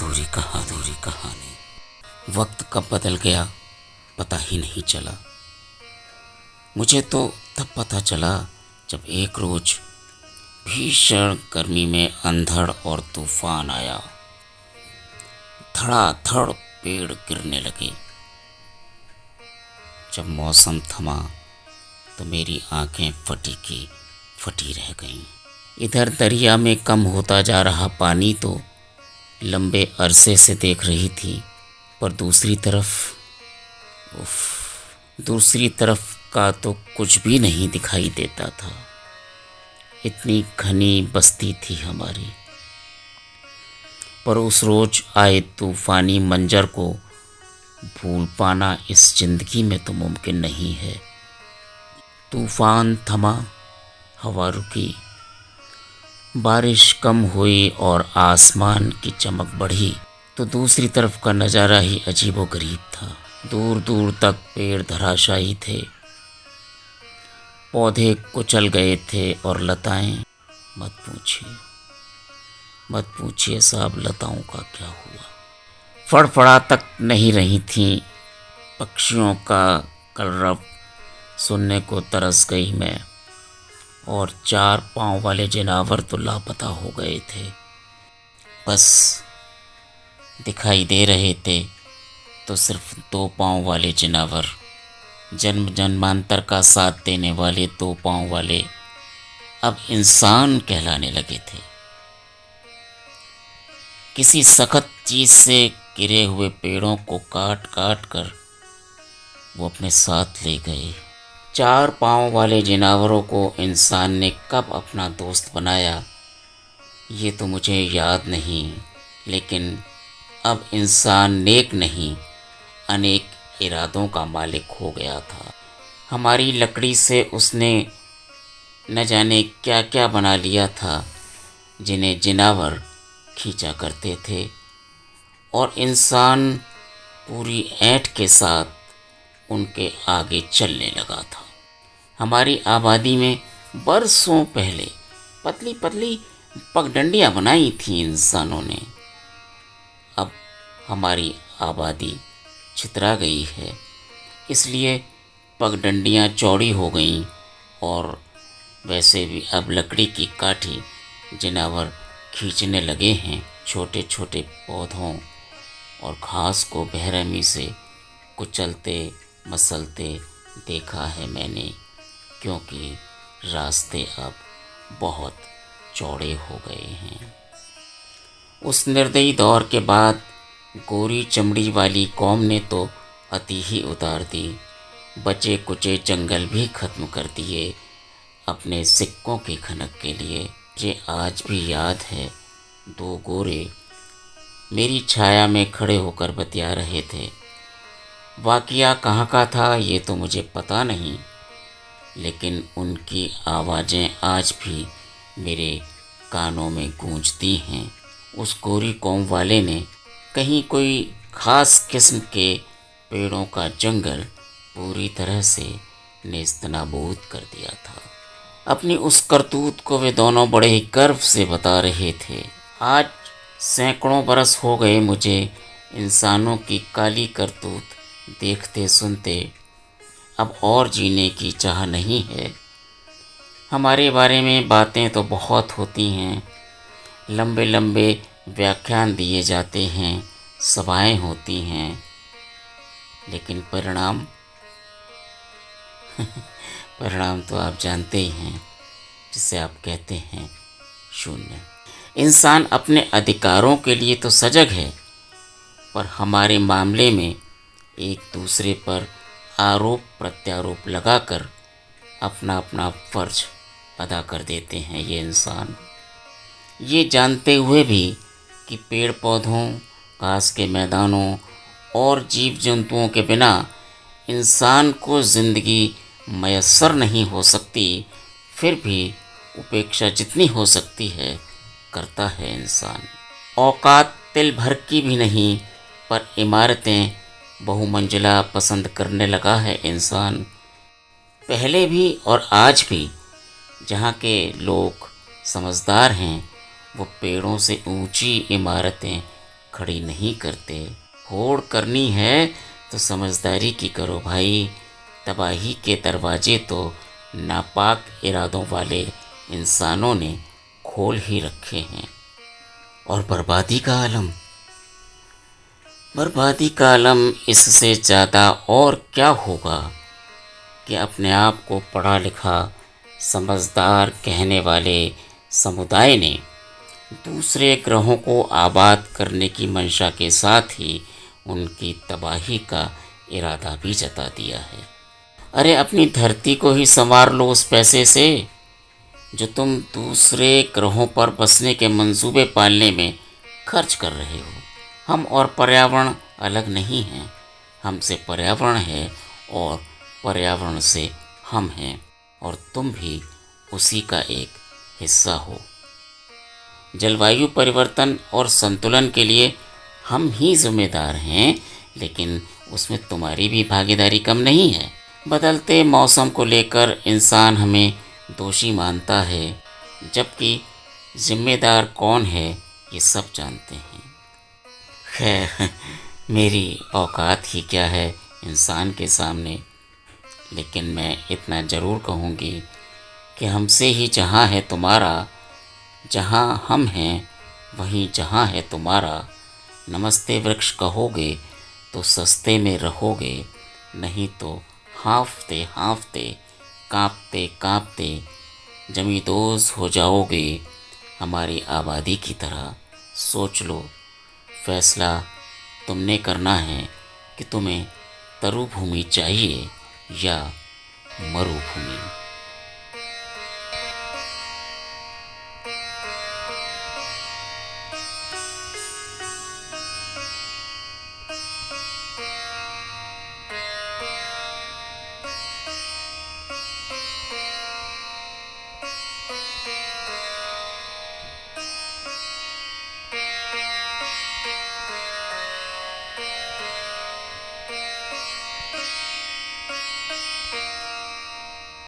अधूरी कहानी। वक्त कब बदल गया पता ही नहीं चला। मुझे तो तब पता चला जब एक रोज भीषण गर्मी में अंधड़ और तूफान आया। धड़ाधड़ पेड़ गिरने लगे। जब मौसम थमा तो मेरी आंखें फटी की फटी रह गईं। इधर दरिया में कम होता जा रहा पानी तो लंबे अरसे से देख रही थी, पर दूसरी तरफ का तो कुछ भी नहीं दिखाई देता था। इतनी घनी बस्ती थी हमारी। पर उस रोज आए तूफानी मंजर को भूल पाना इस जिंदगी में तो मुमकिन नहीं है। तूफान थमा, हवा रुकी, बारिश कम हुई और आसमान की चमक बढ़ी तो दूसरी तरफ का नज़ारा ही अजीबोगरीब था। दूर दूर तक पेड़ धराशायी थे, पौधे कुचल गए थे और लताएं मत पूछिए साहब, लताओं का क्या हुआ। फड़फड़ा तक नहीं रही थीं। पक्षियों का कलरव सुनने को तरस गई मैं, और 4 पाँव वाले जानवर तो लापता हो गए थे। बस दिखाई दे रहे थे तो सिर्फ 2 पाँव वाले जानवर, जन्म जन्मांतर का साथ देने वाले 2 पाँव वाले अब इंसान कहलाने लगे थे। किसी सख्त चीज से गिरे हुए पेड़ों को काट काट कर वो अपने साथ ले गए। 4 पाँव वाले जानवरों को इंसान ने कब अपना दोस्त बनाया ये तो मुझे याद नहीं, लेकिन अब इंसान नेक नहीं अनेक इरादों का मालिक हो गया था। हमारी लकड़ी से उसने न जाने क्या क्या बना लिया था, जिन्हें जानवर खींचा करते थे, और इंसान पूरी ऐंठ के साथ उनके आगे चलने लगा था। हमारी आबादी में बरसों पहले पतली पतली पगडंडियां बनाई थी इंसानों ने। अब हमारी आबादी छितरा गई है, इसलिए पगडंडियां चौड़ी हो गईं, और वैसे भी अब लकड़ी की काठी जानवर खींचने लगे हैं। छोटे छोटे पौधों और घास को बेरहमी से कुचलते मसलते देखा है मैंने, क्योंकि रास्ते अब बहुत चौड़े हो गए हैं। उस निर्दयी दौर के बाद गोरी चमड़ी वाली कौम ने तो अति ही उतार दी। बचे कुचे जंगल भी खत्म कर दिए अपने सिक्कों की खनक के लिए। मुझे आज भी याद है 2 गोरे मेरी छाया में खड़े होकर बतिया रहे थे। वाकया कहाँ का था ये तो मुझे पता नहीं, लेकिन उनकी आवाज़ें आज भी मेरे कानों में गूंजती हैं। उस गोरी कौम वाले ने कहीं कोई ख़ास किस्म के पेड़ों का जंगल पूरी तरह से नेस्तनाबूद कर दिया था। अपनी उस करतूत को वे दोनों बड़े ही गर्व से बता रहे थे। आज सैकड़ों बरस हो गए मुझे इंसानों की काली करतूत देखते सुनते। अब और जीने की चाह नहीं है। हमारे बारे में बातें तो बहुत होती हैं, लंबे लंबे व्याख्यान दिए जाते हैं, सभाएं होती हैं, लेकिन परिणाम परिणाम तो आप जानते ही हैं, जिसे आप कहते हैं शून्य। इंसान अपने अधिकारों के लिए तो सजग है, पर हमारे मामले में एक दूसरे पर आरोप प्रत्यारोप लगाकर अपना अपना फर्ज अदा कर देते हैं ये इंसान, ये जानते हुए भी कि पेड़ पौधों, घास के मैदानों और जीव जंतुओं के बिना इंसान को ज़िंदगी मयस्सर नहीं हो सकती। फिर भी उपेक्षा जितनी हो सकती है करता है इंसान। औकात तिल भर की भी नहीं, पर इमारतें बहुमंजिला पसंद करने लगा है इंसान। पहले भी और आज भी जहाँ के लोग समझदार हैं वो पेड़ों से ऊंची इमारतें खड़ी नहीं करते। होड़ करनी है तो समझदारी की करो भाई। तबाही के दरवाजे तो नापाक इरादों वाले इंसानों ने खोल ही रखे हैं। और बर्बादी का आलम इससे ज़्यादा और क्या होगा कि अपने आप को पढ़ा लिखा समझदार कहने वाले समुदाय ने दूसरे ग्रहों को आबाद करने की मंशा के साथ ही उनकी तबाही का इरादा भी जता दिया है। अरे अपनी धरती को ही संवार लो उस पैसे से जो तुम दूसरे ग्रहों पर बसने के मंसूबे पालने में खर्च कर रहे हो। हम और पर्यावरण अलग नहीं हैं। हमसे पर्यावरण है और पर्यावरण से हम हैं, और तुम भी उसी का एक हिस्सा हो। जलवायु परिवर्तन और संतुलन के लिए हम ही जिम्मेदार हैं, लेकिन उसमें तुम्हारी भी भागीदारी कम नहीं है। बदलते मौसम को लेकर इंसान हमें दोषी मानता है, जबकि जिम्मेदार कौन है ये सब जानते हैं। खैर, मेरी औकात ही क्या है इंसान के सामने, लेकिन मैं इतना ज़रूर कहूँगी कि हमसे ही जहाँ है तुम्हारा, जहाँ हम हैं वहीं जहाँ है तुम्हारा। नमस्ते वृक्ष कहोगे तो सस्ते में रहोगे, नहीं तो हाँफते हाँफते काँपते काँपते जमींदोज़ हो जाओगे हमारी आबादी की तरह। सोच लो, फैसला तुमने करना है कि तुम्हें तरुभूमि चाहिए या मरुभूमि।